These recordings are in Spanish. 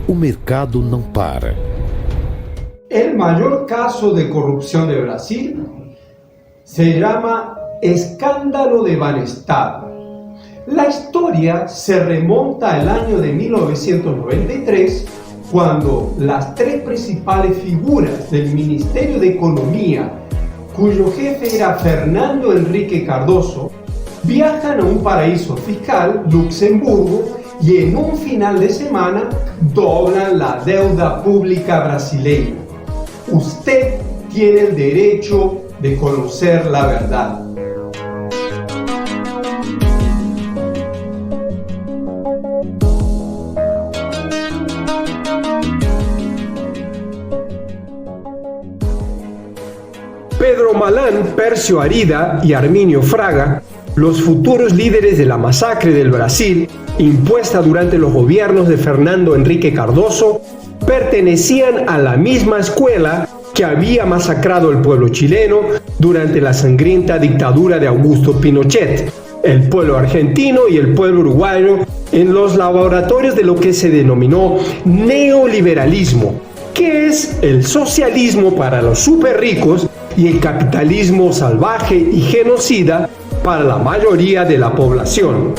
o mercado não para. El mayor caso de corrupción de Brasil se llama Escándalo de Banestar. La historia se remonta al año de 1993, cuando las tres principales figuras del Ministerio de Economía, cuyo jefe era Fernando Henrique Cardoso, viajan a un paraíso fiscal, Luxemburgo, y en un final de semana doblan la deuda pública brasileña. Usted tiene el derecho de conocer la verdad. Pedro Malán, Pércio Arida y Arminio Fraga, los futuros líderes de la masacre del Brasil, impuesta durante los gobiernos de Fernando Henrique Cardoso, pertenecían a la misma escuela que había masacrado al pueblo chileno durante la sangrienta dictadura de Augusto Pinochet, el pueblo argentino y el pueblo uruguayo en los laboratorios de lo que se denominó neoliberalismo, que es el socialismo para los súper ricos y el capitalismo salvaje y genocida para la mayoría de la población.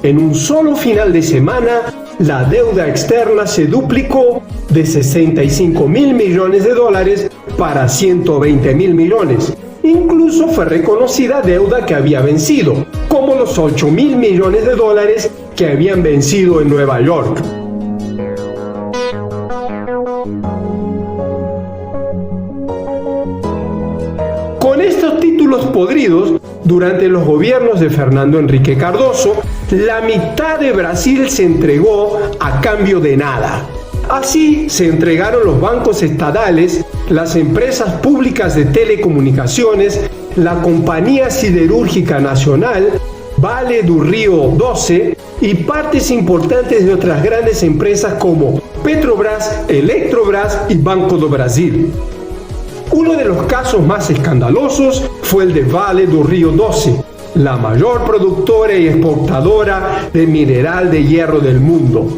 En un solo final de semana, la deuda externa se duplicó de 65.000 millones de dólares para 120.000 millones. Incluso fue reconocida deuda que había vencido, como los 8.000 millones de dólares que habían vencido en Nueva York. Con estos títulos podridos, durante los gobiernos de Fernando Henrique Cardoso, la mitad de Brasil se entregó a cambio de nada. Así se entregaron los bancos estatales, las empresas públicas de telecomunicaciones, la Compañía Siderúrgica Nacional, Vale do Rio Doce y partes importantes de otras grandes empresas como Petrobras, Electrobras y Banco do Brasil. Uno de los casos más escandalosos fue el de Vale do Rio Doce, la mayor productora y exportadora de mineral de hierro del mundo.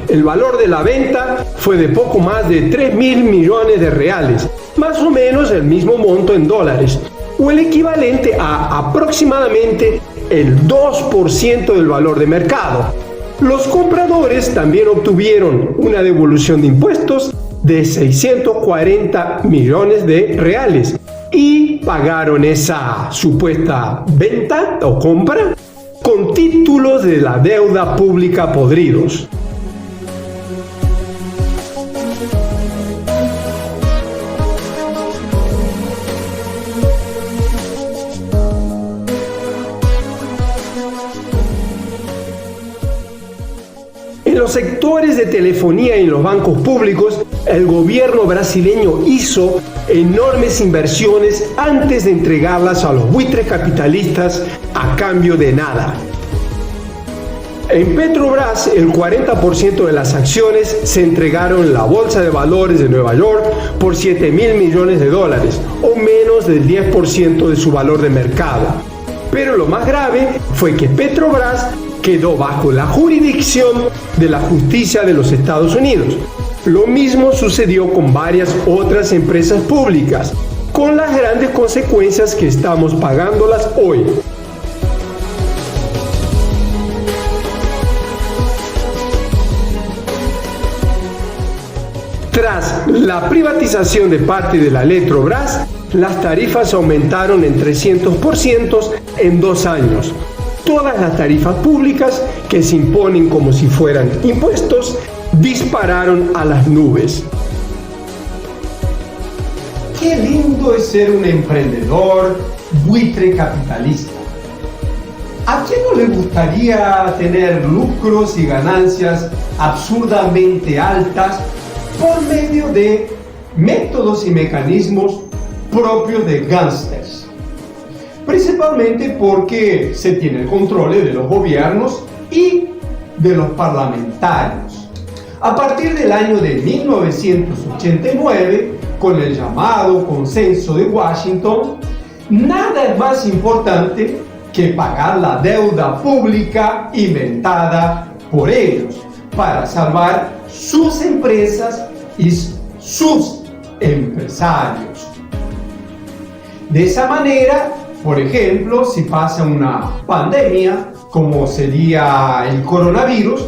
El valor de la venta fue de poco más de 3.000 millones de reales, más o menos el mismo monto en dólares, o el equivalente a aproximadamente el 2% del valor de mercado. Los compradores también obtuvieron una devolución de impuestos de 640 millones de reales y pagaron esa supuesta venta o compra con títulos de la deuda pública podridos. En los sectores de telefonía y en los bancos públicos, el gobierno brasileño hizo enormes inversiones antes de entregarlas a los buitres capitalistas a cambio de nada. En Petrobras, el 40% de las acciones se entregaron en la Bolsa de Valores de Nueva York por 7.000 millones de dólares, o menos del 10% de su valor de mercado. Pero lo más grave fue que Petrobras quedó bajo la jurisdicción de la justicia de los Estados Unidos. Lo mismo sucedió con varias otras empresas públicas, con las grandes consecuencias que estamos pagándolas hoy. Tras la privatización de parte de la Electrobras, las tarifas aumentaron en 300% en 2 años. Todas las tarifas públicas, que se imponen como si fueran impuestos, dispararon a las nubes. Qué lindo es ser un emprendedor, buitre capitalista. ¿A quién no le gustaría tener lucros y ganancias absurdamente altas por medio de métodos y mecanismos propios de gángsters? Principalmente porque se tiene el control de los gobiernos y de los parlamentarios. A partir del año de 1989, con el llamado Consenso de Washington, nada es más importante que pagar la deuda pública inventada por ellos para salvar sus empresas y sus empresarios. De esa manera, por ejemplo, si pasa una pandemia, como sería el coronavirus,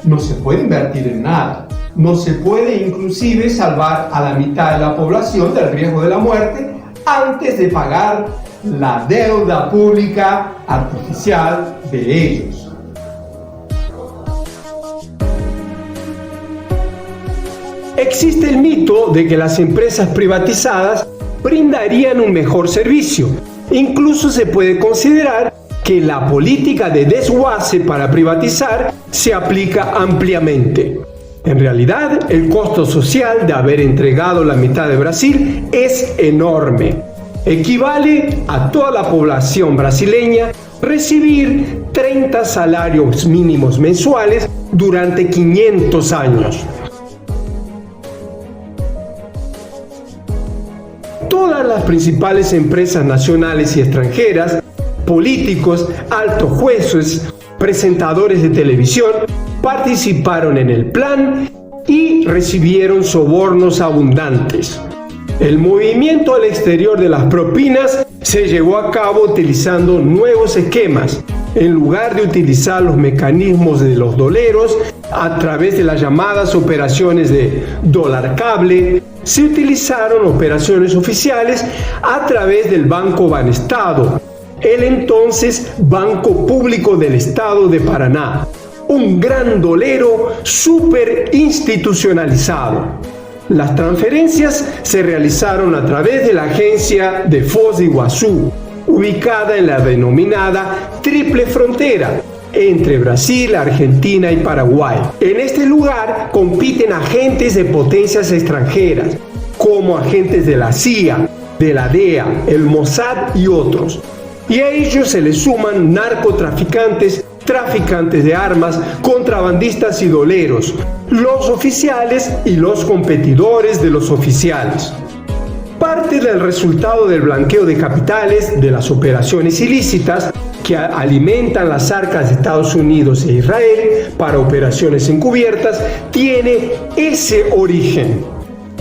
no se puede invertir en nada. No se puede inclusive salvar a la mitad de la población del riesgo de la muerte antes de pagar la deuda pública artificial de ellos. Existe el mito de que las empresas privatizadas brindarían un mejor servicio. Incluso se puede considerar que la política de desguace para privatizar se aplica ampliamente. En realidad, el costo social de haber entregado la mitad de Brasil es enorme. Equivale a toda la población brasileña recibir 30 salarios mínimos mensuales durante 500 años. Todas las principales empresas nacionales y extranjeras, políticos, altos jueces, presentadores de televisión, participaron en el plan y recibieron sobornos abundantes. El movimiento al exterior de las propinas se llevó a cabo utilizando nuevos esquemas. En lugar de utilizar los mecanismos de los doleros a través de las llamadas operaciones de dólar cable, se utilizaron operaciones oficiales a través del Banco Banestado, el entonces Banco Público del Estado de Paraná, un gran dolero súper institucionalizado. Las transferencias se realizaron a través de la agencia de Foz de Iguazú, ubicada en la denominada Triple Frontera, entre Brasil, Argentina y Paraguay. En este lugar compiten agentes de potencias extranjeras, como agentes de la CIA, de la DEA, el Mossad y otros. Y a ellos se les suman narcotraficantes, traficantes de armas, contrabandistas y doleros, los oficiales y los competidores de los oficiales. Parte del resultado del blanqueo de capitales, de las operaciones ilícitas que alimentan las arcas de Estados Unidos e Israel para operaciones encubiertas, tiene ese origen.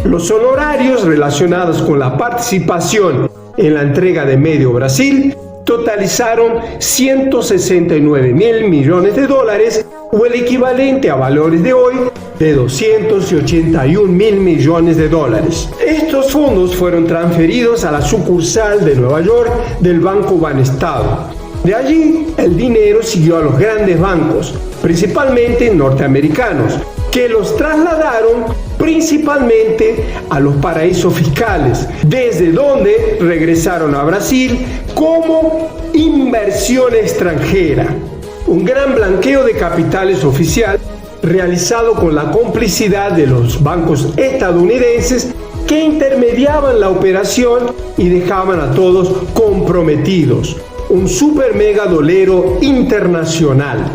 Los honorarios relacionados con la participación en la entrega de Medio Brasil totalizaron 169.000 millones de dólares, o el equivalente a valores de hoy de 281.000 millones de dólares. Estos fondos fueron transferidos a la sucursal de Nueva York del Banco Banestado. De allí, el dinero siguió a los grandes bancos, principalmente norteamericanos, que los trasladaron principalmente a los paraísos fiscales, desde donde regresaron a Brasil como inversión extranjera. Un gran blanqueo de capitales oficial realizado con la complicidad de los bancos estadounidenses que intermediaban la operación y dejaban a todos comprometidos. Un super mega dolero internacional.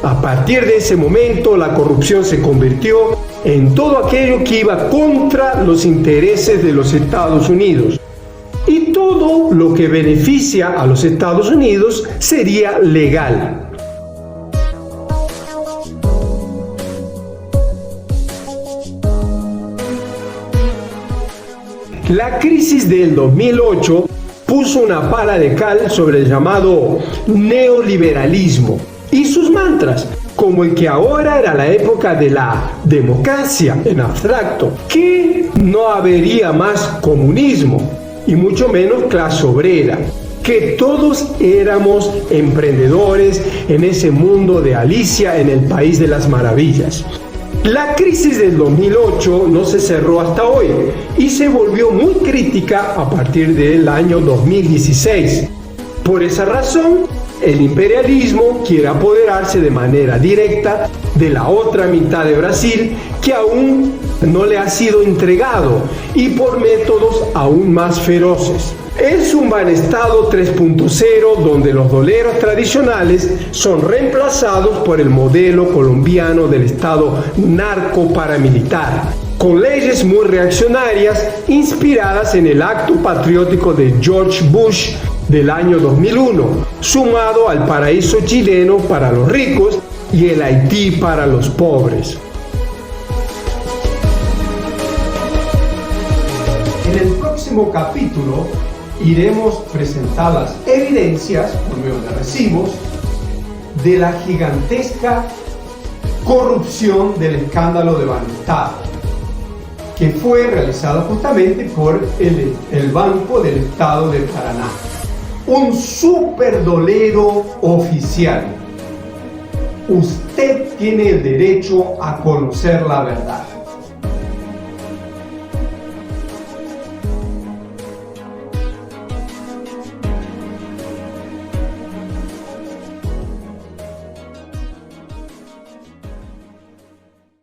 A partir de ese momento, la corrupción se convirtió en todo aquello que iba contra los intereses de los Estados Unidos. Y todo lo que beneficia a los Estados Unidos sería legal. La crisis del 2008 puso una pala de cal sobre el llamado neoliberalismo y sus mantras, como el que ahora era la época de la democracia en abstracto, que no habría más comunismo y mucho menos clase obrera, que todos éramos emprendedores en ese mundo de Alicia en el País de las Maravillas. La crisis del 2008 no se cerró hasta hoy y se volvió muy crítica a partir del año 2016. Por esa razón, el imperialismo quiere apoderarse de manera directa de la otra mitad de Brasil que aún no le ha sido entregado y por métodos aún más feroces. Es un Banestado 3.0 donde los doleros tradicionales son reemplazados por el modelo colombiano del Estado narco-paramilitar, con leyes muy reaccionarias inspiradas en el acto patriótico de George Bush del año 2001, sumado al paraíso chileno para los ricos y el Haití para los pobres. En el próximo capítulo iremos presentar las evidencias, por medio de recibos, de la gigantesca corrupción del escándalo de Banestado, que fue realizado justamente por el Banco del Estado de Paraná, un superdolero oficial. Usted tiene el derecho a conocer la verdad.